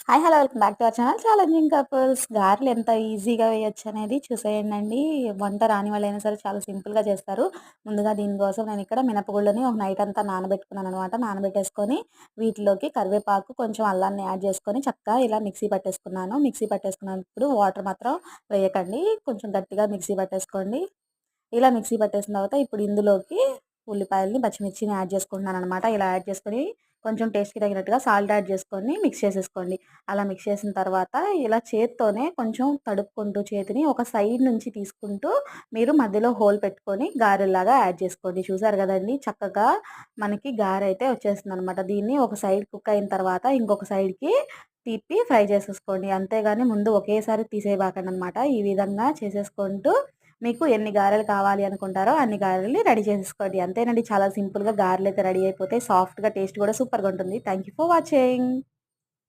Hi! Hello! Welcome back to our channel challenging couples. గారెలు ఎంత ఈజీగా వేయొచ్చనేది చూసేయండండి. వంట రాని వాళ్ళైనా సరే చాలా సింపుల్‌గా చేస్తారు. ముందుగా దీనికోసం నేనిక్కడ మినపగుళ్ళని ఒక నైట్ అంతా నానబెట్టుకున్నాననమాట. నానబెట్టేసుకొని వీటిలోకి కరివేపాకు, కొంచెం అల్లాన్ని యాడ్ చేసుకొని చక్కగా ఇలా మిక్సీ పట్టేసుకున్నాను. మిక్సీ పట్టేసుకున్నప్పుడు వాటర్ మాత్రం వేయకండి. కొంచెం గట్టిగా మిక్సీ పట్టేసుకోండి. ఇలా మిక్సీ పట్టేసిన తర్వాత ఇప్పుడు ఇందులోకి ఉల్లిపాయలని, పచ్చిమిర్చిని యాడ్ చేసుకుంటున్నాననమాట. ఇలా యాడ్ చేసుకొని కొంచెం టేస్ట్‌కి తగినట్టుగా సాల్ట్ యాడ్ చేసుకొని మిక్స్ చేసేసుకోండి. అలా మిక్స్ చేసిన తర్వాత ఇలా చేత్తోనే కొంచెం తడుపుకుంటూ చేతిని ఒక సైడ్ నుంచి తీసుకుంటూ మీరు మధ్యలో హోల్ పెట్టుకొని గారెల్లాగా యాడ్ చేసుకోండి. చూసారు గదండీ! చక్కగా మనకి గారైతే వచ్చేస్తుందనమాట. దీన్ని ఒక సైడ్ కుక్ అయిన తర్వాత ఇంకొక సైడ్‌కి తిప్పి ఫ్రై చేసేసుకోండి. అంతేగాని ముందు ఒకేసారి తీసేయబాకండనమాట. ఈ విధంగా చేసేసుకుంటూ మీకు ఎన్ని గారెలు కావాలి అనుకుంటారో అన్ని గారెలు రెడీ చేసేసుకోండి. అంతేనండి, చాలా సింపుల్‌గా గారెలైతే రెడీ అయిపోతాయి. సాఫ్ట్‌గా టేస్ట్ కూడా సూపర్‌గా ఉంటుంది. Thank you for watching.